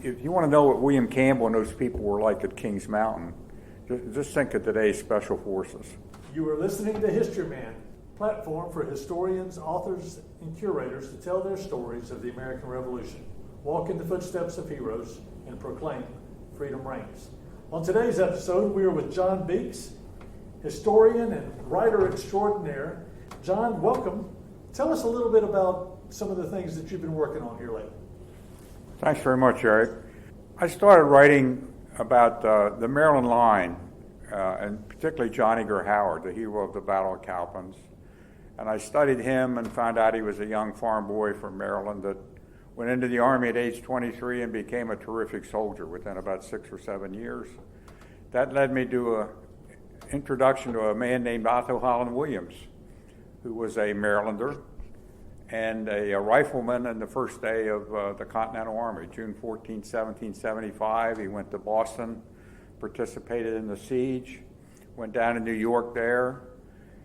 if you want to know what William Campbell and those people were like at Kings Mountain, just think of today's Special Forces. You are listening to Historyman, platform for historians, authors, and curators to tell their stories of the American Revolution, walk in the footsteps of heroes, and proclaim freedom reigns. On today's episode, we are with John Beakes, historian and writer extraordinaire. John, welcome. Tell us a little bit about some of the things that you've been working on here lately. Thanks very much, Eric. I started writing about the Maryland line, and particularly John Eager Howard, the hero of the Battle of Cowpens. And I studied him and found out he was a young farm boy from Maryland that went into the Army at age 23 and became a terrific soldier within about 6 or 7 years. That led me to an introduction to a man named Otto Holland Williams, who was a Marylander and a rifleman in the first day of the Continental Army, June 14, 1775. He went to Boston, participated in the siege, went down to New York there.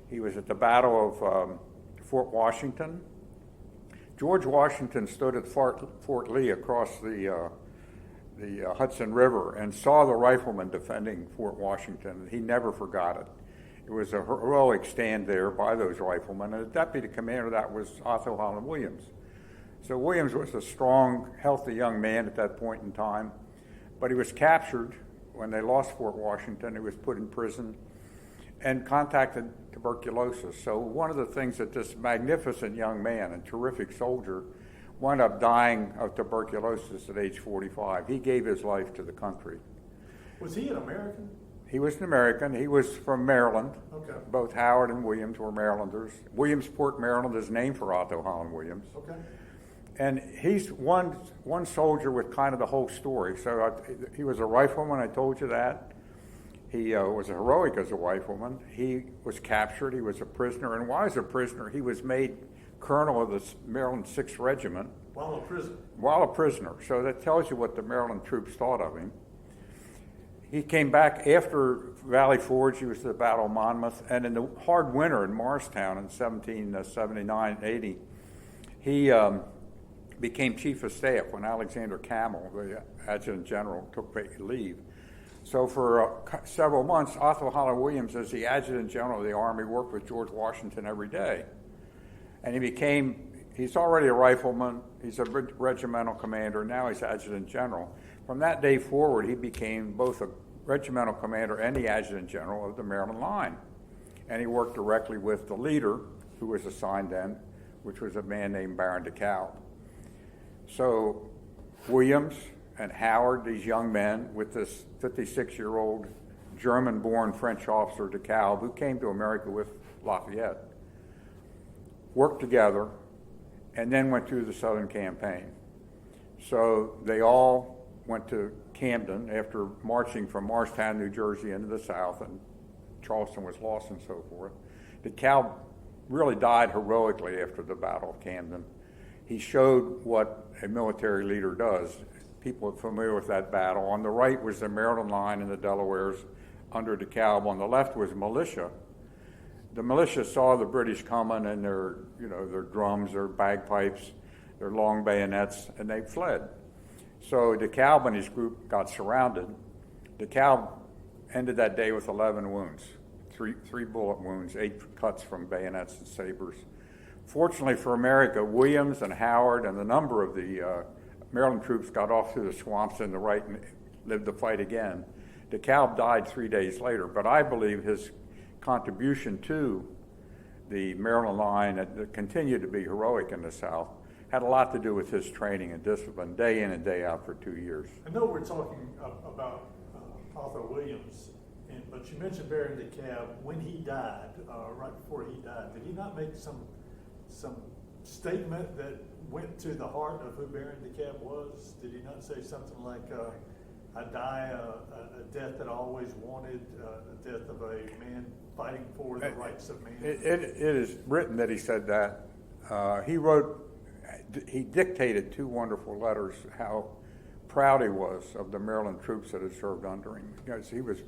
He was at the Battle of Fort Washington. George Washington stood at Fort Lee across the Hudson River and saw the riflemen defending Fort Washington. He never forgot it. It was a heroic stand there by those riflemen, and the deputy commander of that was Otto Holland Williams. So Williams was a strong, healthy young man at that point in time, but he was captured when they lost Fort Washington. He was put in prison and contacted tuberculosis. So one of the things that this magnificent young man and terrific soldier wound up dying of tuberculosis at age 45. He gave his life to the country. Was he an American? He was an American. He was from Maryland. Okay. Both Howard and Williams were Marylanders. Williamsport, Maryland is named for Otto Holland Williams. Okay. And he's one soldier with kind of the whole story. So he was a rifleman, I told you that. He was heroic as a rifleman. He was captured. He was a prisoner. And while he was a prisoner, he was made colonel of the Maryland 6th Regiment. While a prisoner? While a prisoner. So that tells you what the Maryland troops thought of him. He came back after Valley Forge. He was at the Battle of Monmouth. And in the hard winter in Morristown in 1779-80, he became chief of staff when Alexander Campbell, the adjutant general, took leave. So for several months, Otto Holland Williams, as the adjutant general of the Army, worked with George Washington every day. And he's already a rifleman, he's a regimental commander, now he's adjutant general. From that day forward, he became both a regimental commander and the adjutant general of the Maryland line. And he worked directly with the leader, who was assigned then, which was a man named Baron DeKalb. So Williams and Howard, these young men, with this 56-year-old German-born French officer DeKalb, who came to America with Lafayette, worked together and then went through the Southern Campaign. So they all went to Camden after marching from Morristown, New Jersey into the South, and Charleston was lost and so forth. DeKalb really died heroically after the Battle of Camden. He showed what a military leader does. People are familiar with that battle. On the right was the Maryland line and the Delawares under DeKalb. On the left was militia. The militia saw the British coming and their drums, their bagpipes, their long bayonets, and they fled. So DeKalb and his group got surrounded. DeKalb ended that day with 11 wounds, three bullet wounds, 8 cuts from bayonets and sabers. Fortunately for America, Williams and Howard and a number of the Maryland troops got off through the swamps in the right and lived to fight again. DeKalb died 3 days later, but I believe his contribution to the Maryland line that continued to be heroic in the South had a lot to do with his training and discipline day in and day out for 2 years. I know we're talking about Otto Williams, but you mentioned Baron DeKalb. When he died, right before he died, did he not make some statement that went to the heart of who Baron DeKalb was? Did he not say something like, I die a death that I always wanted, a death of a man fighting for the rights of man? It is written that he said that. He dictated 2 wonderful letters how proud he was of the Maryland troops that had served under him. Because he was,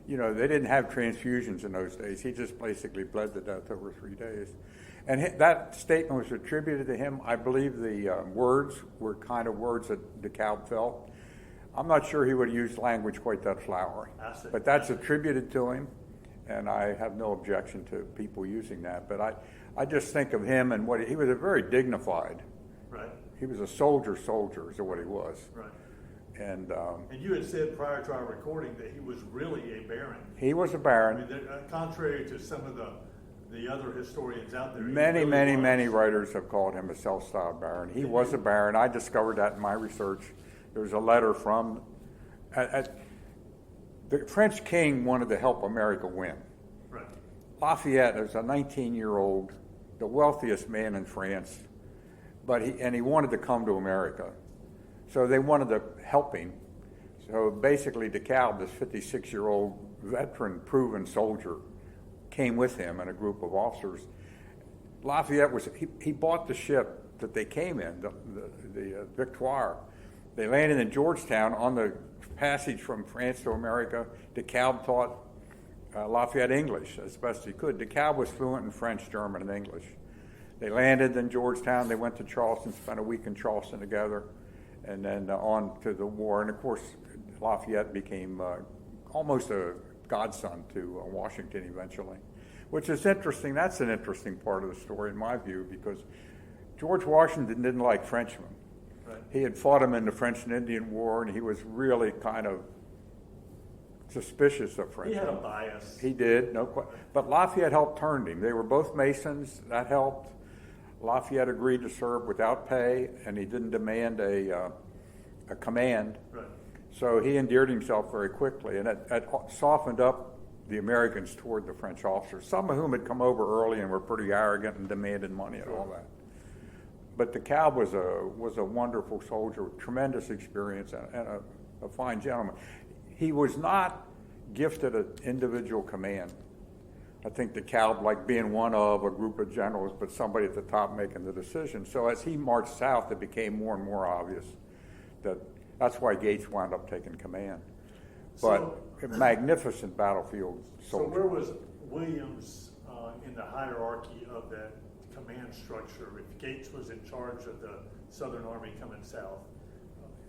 they didn't have transfusions in those days. He just basically bled to death over 3 days. And that statement was attributed to him. I believe the words were kind of words that DeKalb felt. I'm not sure he would have used language quite that flowery. I see. But that's attributed to him, and I have no objection to people using that. But I just think of him and what he was a very dignified. Right. He was a soldier is what he was. Right. And you had said prior to our recording that he was really a baron. he was a I baron. mean, contrary to some of the other historians out there. he Many, really many, was. many writers have called him a self-styled baron. He was a baron. I discovered that in my research. There was a letter from the French king wanted to help America win. Right. Lafayette was a 19-year-old, the wealthiest man in France, but he wanted to come to America. So they wanted to help him. So basically DeKalb, this 56-year-old veteran, proven soldier, came with him and a group of officers. Lafayette he bought the ship that they came in, the Victoire. They landed in Georgetown on the passage from France to America. DeKalb taught Lafayette English as best he could. DeKalb was fluent in French, German, and English. They landed in Georgetown. They went to Charleston, spent a week in Charleston together, and then on to the war. And of course, Lafayette became almost a godson to Washington eventually, which is interesting. That's an interesting part of the story in my view, because George Washington didn't like Frenchmen. Right. He had fought him in the French and Indian War, and he was really kind of suspicious of Frenchmen. He had a bias. He did, no question. But Lafayette helped turn him. They were both Masons. That helped. Lafayette agreed to serve without pay, and he didn't demand a command. Right. So he endeared himself very quickly, and it softened up the Americans toward the French officers, some of whom had come over early and were pretty arrogant and demanded money and all that. But DeKalb was a wonderful soldier with tremendous experience and a fine gentleman. He was not gifted an individual command. I think DeKalb liked being one of a group of generals, but somebody at the top making the decision. So as he marched south, it became more and more obvious that's why Gates wound up taking command. But a magnificent battlefield soldier. So where was Williams in the hierarchy of that command structure? If Gates was in charge of the Southern Army coming south,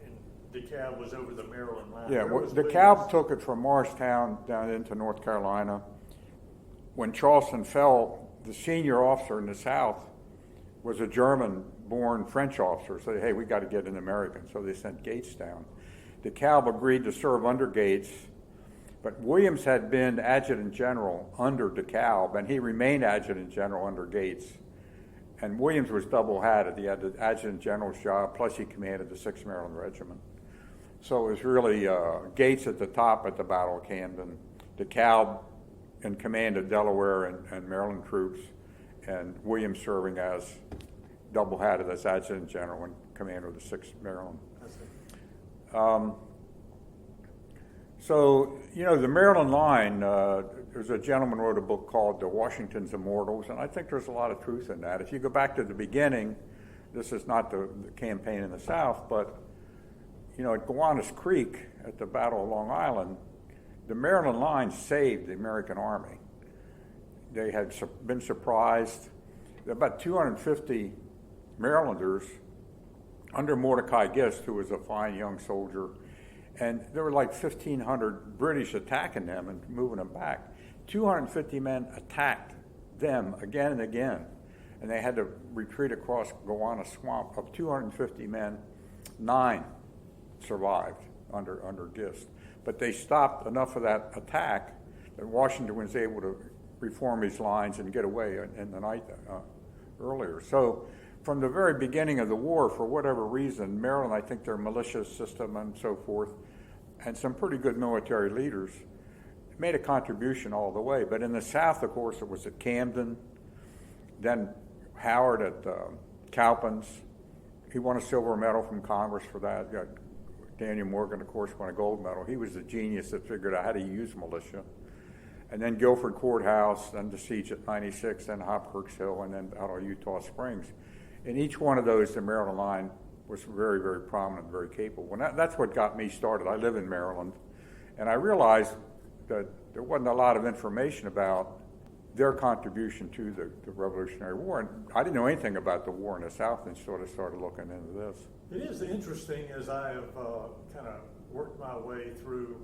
and DeKalb was over the Maryland line. Yeah, where was DeKalb Williams? took it from Morristown down into North Carolina. When Charleston fell, the senior officer in the South was a German-born French officer. So, hey, we got to get an American. So they sent Gates down. DeKalb agreed to serve under Gates, but Williams had been adjutant general under DeKalb, and he remained adjutant general under Gates. And Williams was double-hatted. He had the adjutant general's job, plus he commanded the 6th Maryland Regiment. So it was really Gates at the top at the Battle of Camden, DeKalb in command of Delaware and Maryland troops, and Williams serving as double-hatted as adjutant general and commander of the 6th Maryland. So, the Maryland line, there's a gentleman who wrote a book called The Washington's Immortals, and I think there's a lot of truth in that. If you go back to the beginning, this is not the campaign in the South, but, at Gowanus Creek at the Battle of Long Island, the Maryland line saved the American Army. They had been surprised. About 250 Marylanders under Mordecai Gist, who was a fine young soldier, and there were like 1,500 British attacking them and moving them back. 250 men attacked them again and again, and they had to retreat across Gowanus Swamp. Of 250 men, 9 survived under Gist. But they stopped enough of that attack that Washington was able to reform his lines and get away in the night earlier. So from the very beginning of the war, for whatever reason, Maryland, I think their militia system and so forth, and some pretty good military leaders, made a contribution all the way. But in the South, of course, it was at Camden, then Howard at Cowpens. He won a silver medal from Congress for that. Daniel Morgan, of course, won a gold medal. He was the genius that figured out how to use militia. And then Guilford Courthouse, then the siege at 96, then Hopkirk's Hill, and then out of Eutaw Springs. In each one of those, the Maryland line was very, very prominent, very capable. And that's what got me started. I live in Maryland, and I realized that there wasn't a lot of information about their contribution to the Revolutionary War. And I didn't know anything about the war in the South and sort of started looking into this. It is interesting as I have kind of worked my way through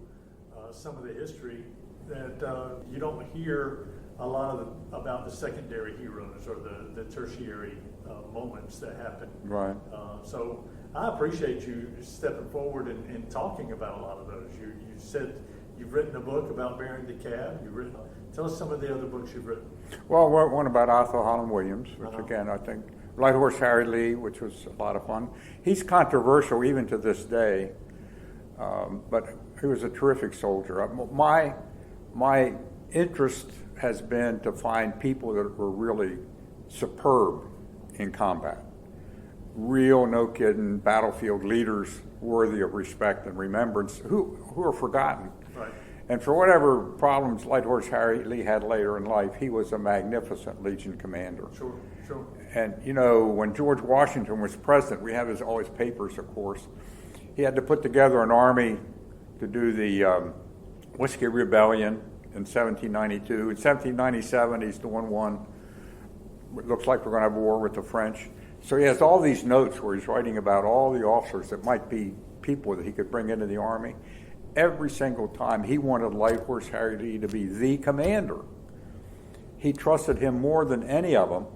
some of the history that you don't hear a lot about the secondary heroes or the tertiary moments that happen. Right. So I appreciate you stepping forward and talking about a lot of those. You said you've written a book about Baron DeKalb. Tell us some of the other books you've written. Well, one about Arthur Holland Williams, which Uh-huh. again, I think, Light Horse Harry Lee, which was a lot of fun. He's controversial even to this day, but he was a terrific soldier. My interest has been to find people that were really superb in combat. Real, no kidding, battlefield leaders worthy of respect and remembrance, who are forgotten. Right. And for whatever problems Light Horse Harry Lee had later in life, he was a magnificent Legion commander. Sure. And, when George Washington was president, we have all his papers, of course. He had to put together an army to do the Whiskey Rebellion in 1792. In 1797, he's doing one. It looks like we're going to have a war with the French. So he has all these notes where he's writing about all the officers that might be people that he could bring into the army. Every single time, he wanted Light Horse Harry Lee to be the commander. He trusted him more than any of them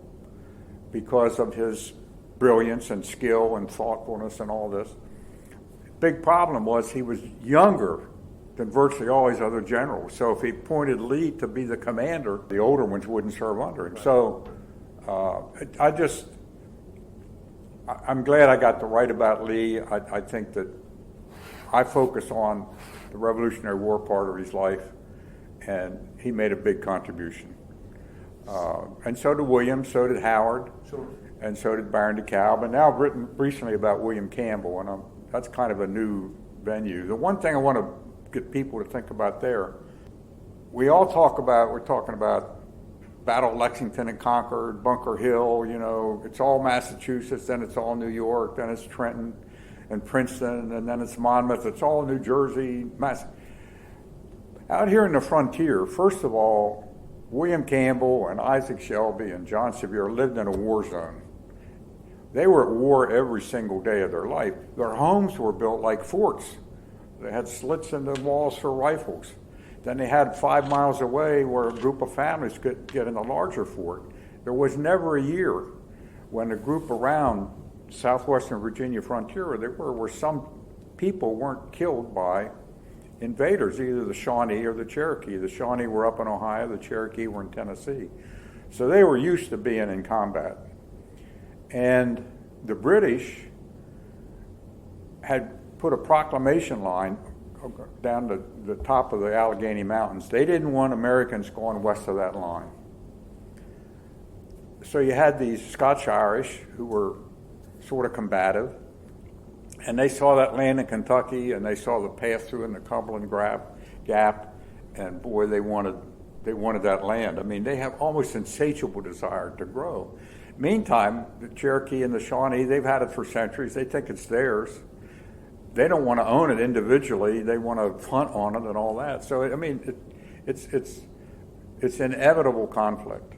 because of his brilliance and skill and thoughtfulness and all this. Big problem was he was younger than virtually all his other generals. So if he appointed Lee to be the commander, the older ones wouldn't serve under him. So I'm glad I got to write about Lee. I think that I focus on the Revolutionary War part of his life, and he made a big contribution. And so did William, so did Howard, Sure. and so did Baron DeKalb. And now I've written recently about William Campbell, and that's kind of a new venue. The one thing I want to get people to think about there, we're talking about Battle of Lexington and Concord, Bunker Hill, it's all Massachusetts, then it's all New York, then it's Trenton and Princeton, and then it's Monmouth, it's all New Jersey, Out here in the frontier, first of all, William Campbell and Isaac Shelby and John Sevier lived in a war zone. They were at war every single day of their life. Their homes were built like forts. They had slits in the walls for rifles. Then they had 5 miles away where a group of families could get in a larger fort. There was never a year when a group around southwestern Virginia frontier where some people weren't killed by invaders, either the Shawnee or the Cherokee. The Shawnee were up in Ohio, the Cherokee were in Tennessee. So they were used to being in combat. And the British had put a proclamation line down the top of the Allegheny Mountains. They didn't want Americans going west of that line. So you had these Scotch-Irish who were sort of combative, and they saw that land in Kentucky, and they saw the path through in the Cumberland Gap, and boy, they wanted that land. I mean, they have almost insatiable desire to grow. Meantime, the Cherokee and the Shawnee, they've had it for centuries. They think it's theirs. They don't want to own it individually. They want to hunt on it and all that. So, I mean, it's inevitable conflict.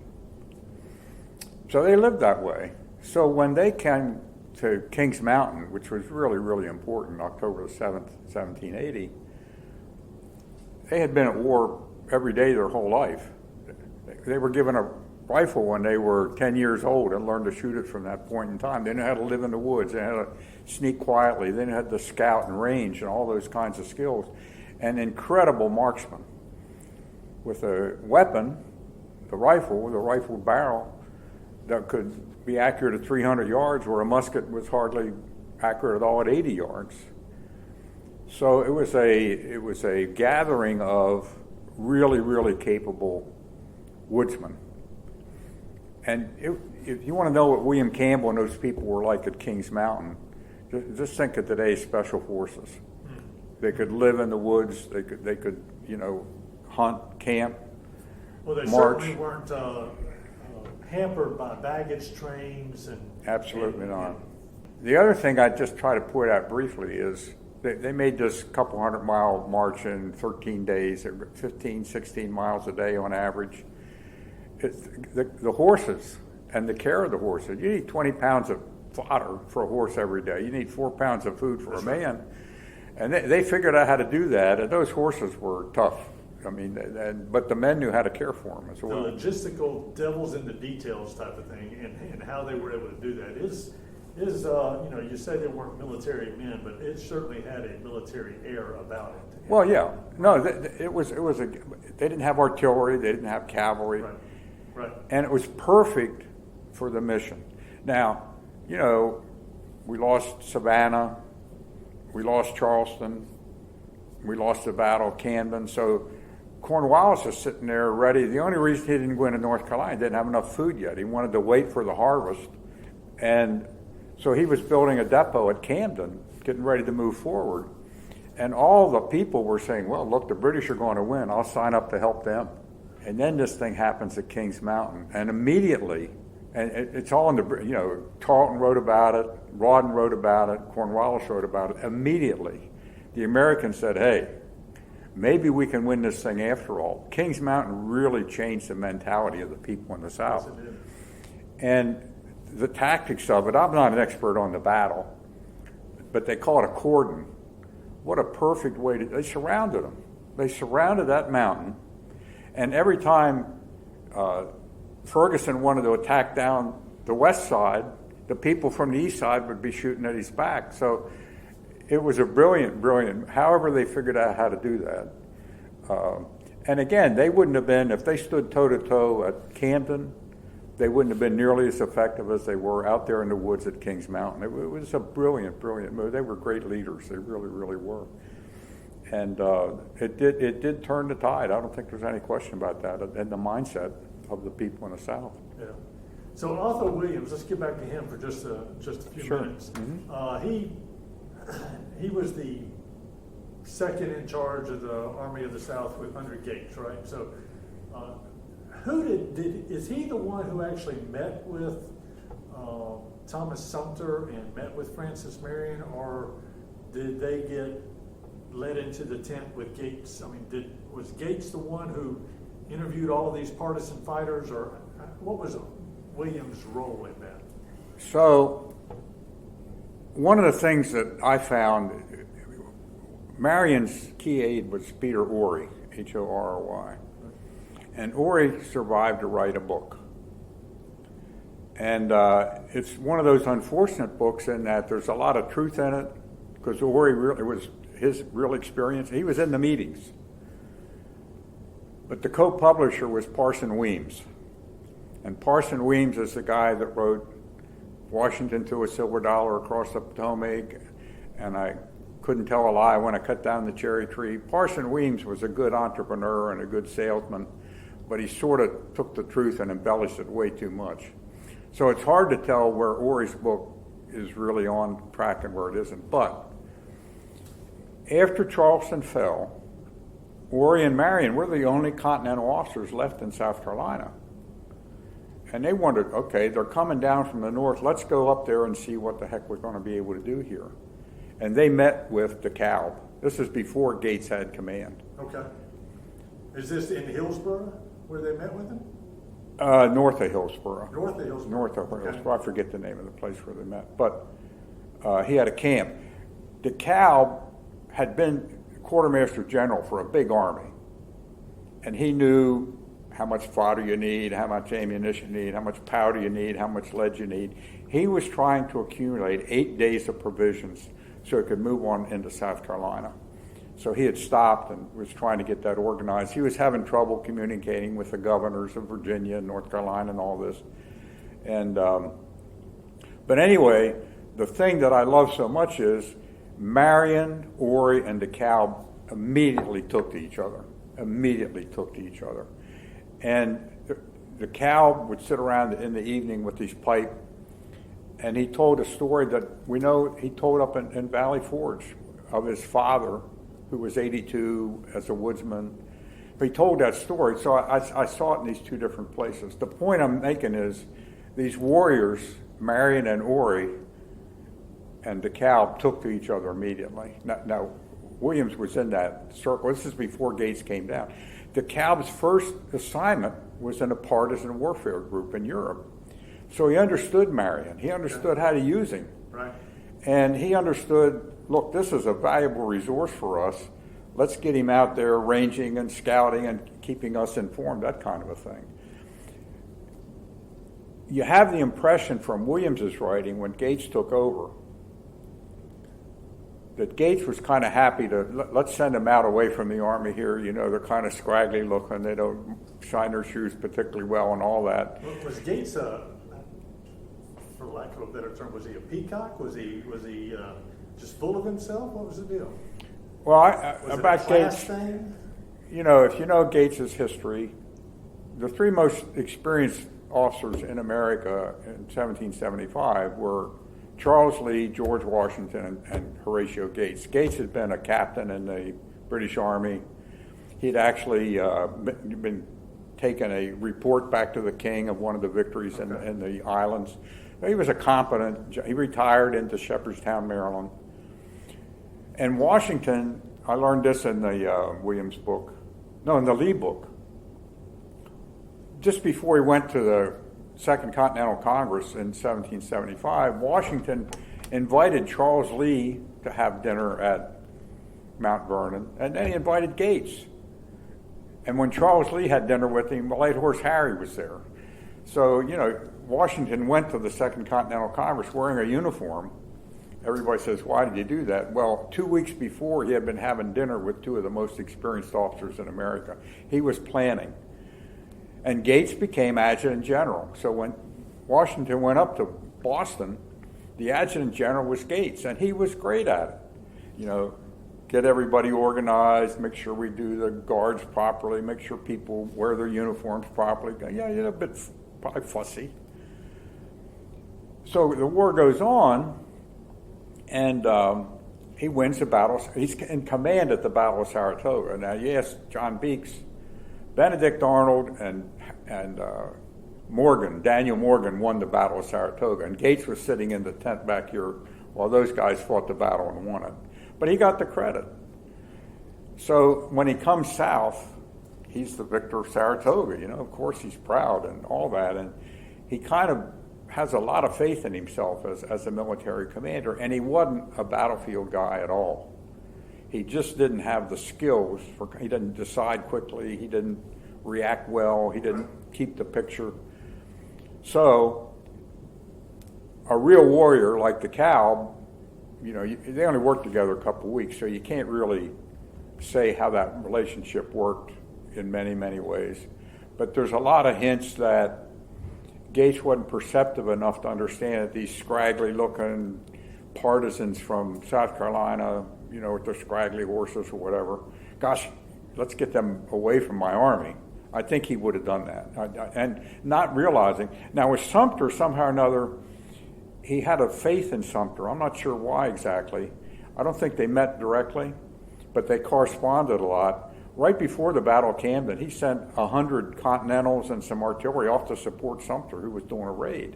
So they lived that way. So when they came to Kings Mountain, which was really, really important, October the 7th, 1780, they had been at war every day their whole life. They were given a rifle when they were 10 years old and learned to shoot it from that point in time. They knew how to live in the woods. They had to sneak quietly. They had to scout and range and all those kinds of skills. An incredible marksman with a weapon, the rifle barrel, that could be accurate at 300 yards, where a musket was hardly accurate at all at 80 yards. So it was a gathering of really, really capable woodsmen. And if you want to know what William Campbell and those people were like at Kings Mountain, just think of today's special forces. They could live in the woods. They could hunt, camp, Well, they march. certainly weren't hampered by baggage trains and. Absolutely not. The other thing I just try to point out briefly is they made this couple 100-mile march in 13 days, 15, 16 miles a day on average. the horses and the care of the horses. You need 20 pounds of fodder for a horse every day. You need 4 pounds of food for a man. And they figured out how to do that, and those horses were tough. I mean, but the men knew how to care for them as well. The logistical devils in the details type of thing, and how they were able to do that is you say they weren't military men, but it certainly had a military air about it. Well, yeah, no, they didn't have artillery, they didn't have cavalry, right, and it was perfect for the mission. Now, we lost Savannah, we lost Charleston, we lost the Battle of Camden, so Cornwallis is sitting there ready. The only reason he didn't go into North Carolina, he didn't have enough food yet. He wanted to wait for the harvest, and so he was building a depot at Camden, getting ready to move forward. And all the people were saying, well, look, the British are going to win. I'll sign up to help them. And then this thing happens at Kings Mountain. And immediately, and it's all in the, Tarleton wrote about it, Rawdon wrote about it, Cornwallis wrote about it. Immediately, the Americans said, hey, maybe we can win this thing after all. Kings Mountain really changed the mentality of the people in the South. Yes, it did. And the tactics of it, I'm not an expert on the battle, but they call it a cordon. What a perfect way they surrounded them. They surrounded that mountain, and every time Ferguson wanted to attack down the west side, the people from the east side would be shooting at his back. So it was a brilliant, however they figured out how to do that. And again, they wouldn't have been, if they stood toe-to-toe at Camden, they wouldn't have been nearly as effective as they were out there in the woods at Kings Mountain. It was a brilliant move. They were great leaders. They really were. And it did turn the tide. I don't think there's any question about that, and the mindset of the people in the South. Yeah. So Arthur Williams, let's get back to him for just a few minutes. Mm-hmm. He was the second in charge of the Army of the South under Gates, right? So is he the one who actually met with Thomas Sumter and met with Francis Marion, or did they get led into the tent with Gates? I mean, was Gates the one who interviewed all of these partisan fighters, or what was Williams' role in that? So one of the things that I found, Marion's key aide was Peter Ory, Horry. And Ory survived to write a book. And it's one of those unfortunate books in that there's a lot of truth in it, because Ory really was his real experience. He was in the meetings. But the co-publisher was Parson Weems. And Parson Weems is the guy that wrote Washington to a Silver Dollar Across the Potomac, and I couldn't tell a lie when I cut down the cherry tree. Parson Weems was a good entrepreneur and a good salesman, but he sort of took the truth and embellished it way too much. So it's hard to tell where Ory's book is really on track and where it isn't. But after Charleston fell, Ory and Marion were the only Continental officers left in South Carolina. And they wondered, okay, they're coming down from the north, let's go up there and see what the heck we're going to be able to do here. And they met with DeKalb. This is before Gates had command. Okay. Is this in Hillsborough where they met with him? North of Hillsborough. North of Hillsborough. North of Okay. Hillsborough. I forget the name of the place where they met. But he had a camp. DeKalb had been quartermaster general for a big army. And he knew how much fodder you need, how much ammunition you need, how much powder you need, how much lead you need. He was trying to accumulate 8 days of provisions so he could move on into South Carolina. So he had stopped and was trying to get that organized. He was having trouble communicating with the governors of Virginia and North Carolina and all this. And but anyway, the thing that I love so much is Marion, Ory, and DeKalb immediately took to each other. And DeKalb would sit around in the evening with his pipe, and he told a story that we know he told up in Valley Forge of his father, who was 82 as a woodsman. But he told that story, so I saw it in these two different places. The point I'm making is these warriors, Marion and Ory and DeKalb, took to each other immediately. Now, Williams was in that circle. This is before Gates came down. DeKalb's first assignment was in a partisan warfare group in Europe. So he understood Marion. He understood how to use him. Right. And he understood, look, this is a valuable resource for us. Let's get him out there ranging and scouting and keeping us informed, that kind of a thing. You have the impression from Williams's writing when Gates took over that Gates was kind of happy to, let's send them out away from the Army here. You know, they're kind of scraggly looking. They don't shine their shoes particularly well and all that. Was Gates, for lack of a better term, was he a peacock? Was he just full of himself? What was the deal? Well, Was about it a class Gates, thing? you know, if you know Gates's history, the three most experienced officers in America in 1775 were Charles Lee, George Washington, and Horatio Gates. Gates had been a captain in the British Army. He'd actually been taken a report back to the king of one of the victories in the islands. He was a competent, he retired into Shepherdstown, Maryland. And Washington, I learned this in the Williams book, no, in the Lee book. Just before he went to the Second Continental Congress in 1775, Washington invited Charles Lee to have dinner at Mount Vernon, and then he invited Gates. And when Charles Lee had dinner with him, Light Horse Harry was there. So, you know, Washington went to the Second Continental Congress wearing a uniform. Everybody says, why did you do that? Well, 2 weeks before, he had been having dinner with two of the most experienced officers in America. He was planning. And Gates became adjutant general. So when Washington went up to Boston, the adjutant general was Gates, and he was great at it. You know, get everybody organized, make sure we do the guards properly, make sure people wear their uniforms properly. Yeah, you're a bit probably fussy. So the war goes on, and he wins the battle. He's in command at the Battle of Saratoga. Now, yes, John Beakes, Benedict Arnold, and Daniel Morgan won the Battle of Saratoga, and Gates was sitting in the tent back here while those guys fought the battle and won it. But he got the credit. So when he comes south, he's the victor of Saratoga. You know, of course he's proud and all that, and he kind of has a lot of faith in himself as a military commander, and he wasn't a battlefield guy at all. He just didn't have the skills. He didn't decide quickly. He didn't react well. He didn't keep the picture. So a real warrior like DeKalb, you know, they only worked together a couple of weeks, so you can't really say how that relationship worked in many, many ways. But there's a lot of hints that Gates wasn't perceptive enough to understand that these scraggly-looking partisans from South Carolina, you know, with their scraggly horses or whatever, gosh, let's get them away from my army. I think he would have done that. And not realizing. Now, with Sumter, somehow or another, he had a faith in Sumter. I'm not sure why exactly. I don't think they met directly, but they corresponded a lot. Right before the Battle of Camden, he sent 100 Continentals and some artillery off to support Sumter, who was doing a raid.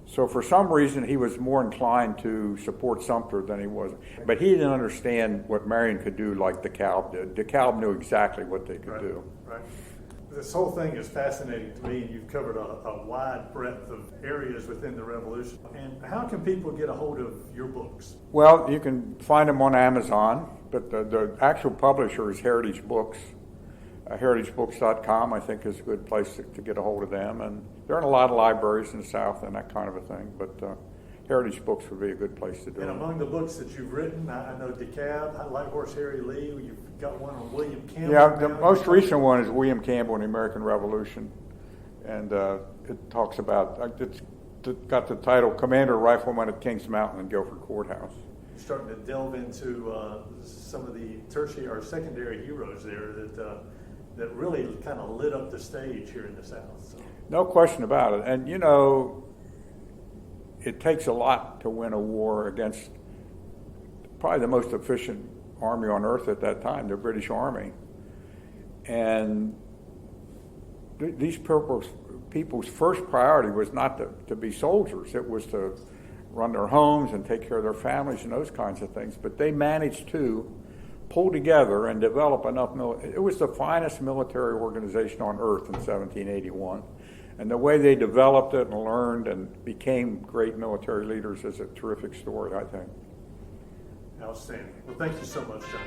So for some reason, he was more inclined to support Sumter than he was. But he didn't understand what Marion could do like DeKalb did. DeKalb knew exactly what they could do. Right. This whole thing is fascinating to me, and you've covered a wide breadth of areas within the Revolution. And how can people get a hold of your books? Well, you can find them on Amazon, but the actual publisher is Heritage Books. HeritageBooks.com, I think, is a good place to get a hold of them. And they're in a lot of libraries in the South and that kind of a thing. But Heritage Books would be a good place to do it. And among the books that you've written, I know DeKalb, Light Horse Harry Lee, you've got one on William Campbell. Yeah, the most recent one is William Campbell and the American Revolution. And it talks about, it's got the title Commander Rifleman at Kings Mountain and Guilford Courthouse. You're starting to delve into some of the tertiary or secondary heroes there that really kind of lit up the stage here in the South. So. No question about it. And, you know, it takes a lot to win a war against probably the most efficient army on earth at that time, the British Army. And these people's first priority was not to be soldiers. It was to run their homes and take care of their families and those kinds of things. But they managed to pull together and develop enough it was the finest military organization on earth in 1781. And the way they developed it and learned and became great military leaders is a terrific story, I think. Outstanding. Well, thank you so much, John.